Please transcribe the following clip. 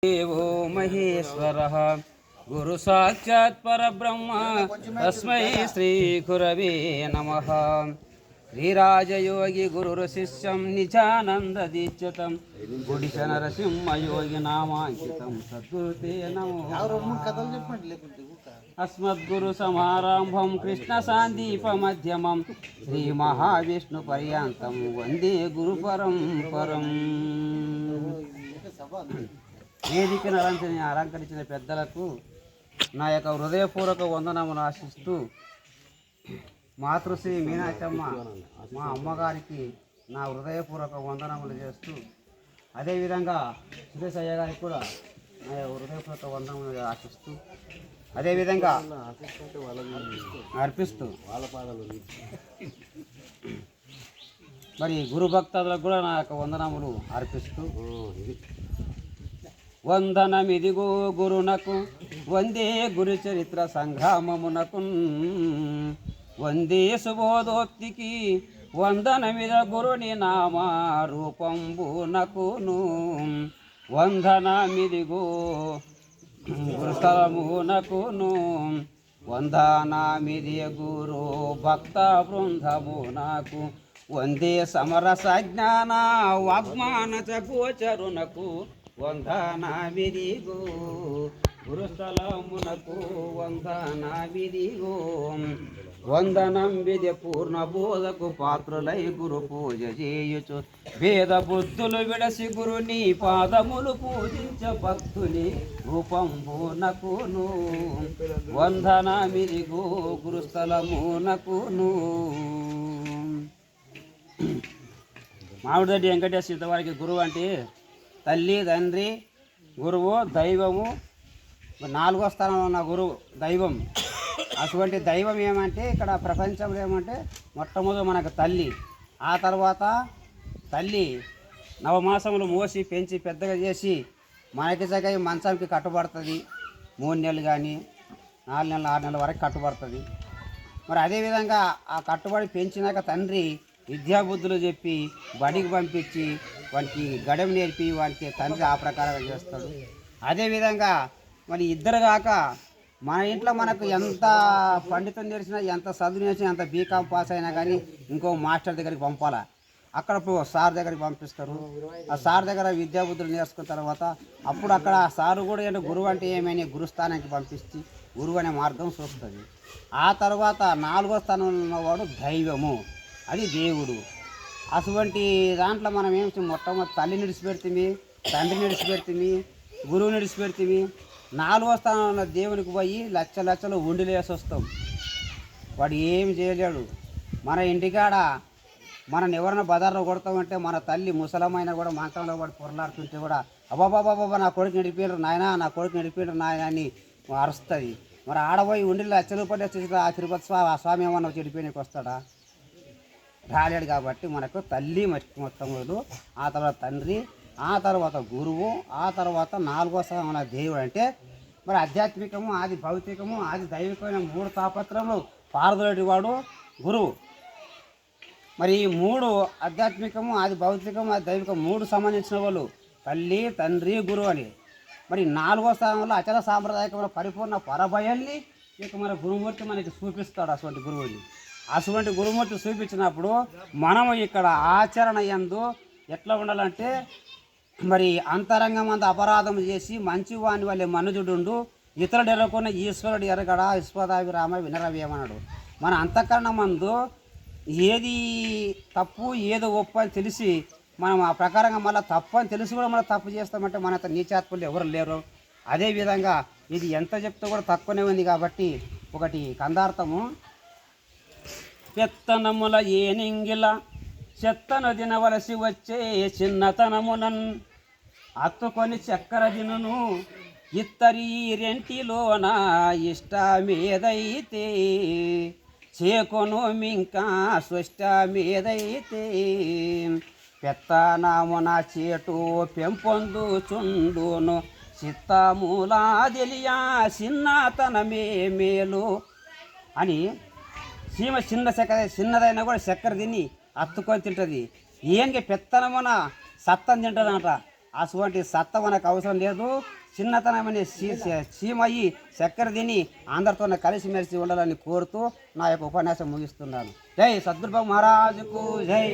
देवो महेश्वरः गुरु साक्षात् परब्रह्म तस्मै श्री गुरवे नमः। श्रीराजयोगी गुरुशिष्यं निजानन्ददीक्षितं गुडिश नरसिंहयोगी नामाङ्कितं सद्गुरुते नमो। अस्मद्गुरु समारम्भं कृष्णसान्दीपमध्यमं श्रीमहाविष्णुपर्यन्तं वन्दे गुरुपरम्परम्। వేదికను అలంకరించిన పెద్దలకు నా యొక్క హృదయపూర్వక వందనములు ఆశిస్తూ, మాతృశ్రీ మీనాక్షమ్మ మా అమ్మగారికి నా హృదయపూర్వక వందనములు చేస్తూ, అదేవిధంగా సురేష్ అయ్య గారికి కూడా నా హృదయపూర్వక వందనములు ఆశిస్తూ, అదేవిధంగా అర్పిస్తూ మరి గురు భక్తులకు కూడా నా యొక్క వందనములు అర్పిస్తూ, వందనమిదిగో గురునకు వందే గురు చరిత్ర సంగ్రామమునకు వందే సుబోధోక్తికి వందనమిద గురుని నామా రూపంబునకును వందనమిదిగో గురుస్థలమునకును వందనమిది గురు భక్త బృందమునకు వందే సమరస జ్ఞాన వాగ్మానచ గోచరునకు వందనమిదిగో గురుస్థలమునకు వందనమిదిగో వందనం విధి పూర్ణ బోధకు పాత్రులై గురు పూజ చేయుచు వేద బుద్ధులు విడసి గురుని పాదములు పూజించ భక్తుని రూపంబునకును వందనమిదిగో గురుస్థలమునకును. మామిడిదడ్డి వెంకటేశ్వర సీతవారికి గురువు అంటే తల్లి, తండ్రి, గురువు, దైవము. నాలుగో స్థానంలో ఉన్న గురువు దైవం. అటువంటి దైవం ఏమంటే ఇక్కడ ప్రపంచంలో ఏమంటే మొట్టమొదటి మనకు తల్లి, ఆ తర్వాత తల్లి నవమాసములు మోసి పెంచి పెద్దగా చేసి మనకి చక్కగా మంచానికి కట్టుబడుతుంది. 3 నెలలు కానీ 4 నెలలు 6 నెలల వరకు కట్టుబడుతుంది. మరి అదేవిధంగా ఆ కట్టుబడి పెంచినాక తండ్రి విద్యాబుద్ధులు చెప్పి బడికి పంపించి వానికి గడవ నేర్పి వానికి తండ్రి ఆ ప్రకారంగా చేస్తాడు. అదేవిధంగా మరి ఇద్దరు కాక మన ఇంట్లో మనకు ఎంత పండితం నేర్చినా, ఎంత చదువు నేర్చినా, ఎంత బీకామ్ పాస్ అయినా కానీ ఇంకో మాస్టర్ దగ్గరికి పంపాలా. అక్కడ సార్ దగ్గరికి పంపిస్తారు. ఆ సార్ దగ్గర విద్యాబుద్ధులు నేర్చుకున్న తర్వాత అప్పుడు అక్కడ సారు కూడా ఏంటంటే గురువు అంటే ఏమైనా గురుస్థానానికి పంపించి గురువు అనే మార్గం చూస్తుంది. ఆ తర్వాత 4వ స్థానంలో ఉన్నవాడు దైవము, అది దేవుడు. అటువంటి దాంట్లో మనం ఏమి మొట్టమొదటి తల్లి నిడిచిపెడుతుంది, తండ్రిని నిడిచిపెడుతుంది, గురువుని నిడిచిపెడుతుంది. 4వ స్థానంలో ఉన్న దేవునికి పోయి లక్షలు ఉండిలేసి వస్తాం. వాడు ఏమి చేయలేడు. మన ఇంటికాడ మనం ఎవరైనా బజార్లో కొడతామంటే మన తల్లి ముసలమైన కూడా మంచంలో వాడు పొరలాడుతుంటే కూడా అబ్బాబాబాబా నా కొడుకు నడిపోయారు నాయన, నా కొడుకు నడిపోయారు నాయన అని అరుస్తుంది. మరి ఆడపోయి ఉండి లక్షలు పడి ఆ తిరుపతి స్వామి ఏమన్నా చెడిపోయినకి వస్తాడా? రాలేడు. కాబట్టి మనకు తల్లి మొట్టమొదలు, ఆ తర్వాత తండ్రి, ఆ తర్వాత గురువు, ఆ తర్వాత 4వ స్థానంలో దేవుడు. అంటే మరి ఆధ్యాత్మికము, ఆది భౌతికము, ఆది దైవికమైన 3 తాపత్రములు పారదోటి వాడు గురువు. మరి ఈ 3 ఆధ్యాత్మికము, ఆది భౌతికము, ఆది దైవికం 3 సంబంధించిన వాళ్ళు తల్లి, తండ్రి, గురువు అని. మరి 4వ స్థానంలో అచల సాంప్రదాయకమైన పరిపూర్ణ పరభయాన్ని ఇక మన గురుమూర్తి మనకి చూపిస్తాడు. అటువంటి గురువుని, అటువంటి గురుమూర్తి చూపించినప్పుడు మనము ఇక్కడ ఆచరణ యందు ఎట్లా ఉండాలంటే మరి అంతరంగం అంత అపరాధం చేసి మంచి వాని వాళ్ళే మనుజుడు ఇతరుడు ఎరగకుండా ఈశ్వరుడు ఎరగడా విశ్వదాభిరామ వినరవేమన్నాడు. మన అంతఃకరణ మందు ఏది తప్పు ఏదో ఒప్పు అని తెలిసి మనం ఆ ప్రకారంగా మళ్ళీ తప్పు అని తెలిసి కూడా మనం తప్పు చేస్తామంటే మన నీచాత్ములు ఎవరు లేరు. అదేవిధంగా ఇది ఎంత చెప్తే కూడా తక్కువనే ఉంది. కాబట్టి ఒకటి కందార్థము, పెత్తనముల ఏనింగిల చెత్తను తినవలసి వచ్చే చిన్నతనమునన్ అత్తుకొని చక్కెర దినును ఇత్తరి రెంటిలోన ఇష్టమేదైతే చేకొను మింకా స్వష్టమేదైతే పెత్తనమున చేటు పెంపొందుచుండును చిత్తములా తెలియా చిన్నతనమే మేలు అని. సీమ చిన్నదైనా కూడా చక్కెర తిని అత్తుకొని తింటుంది. ఏంటి పెత్తనమున సత్తం తింటుందంట. అటువంటి సత్తా మనకు అవసరం లేదు. చిన్నతనమని చీమయ్యి చక్కెర తిని అందరితో కలిసిమెలిసి ఉండాలని కోరుతూ నా యొక్క ఉపన్యాసం ముగిస్తున్నాను. జై సద్గురు మహారాజుకు జై.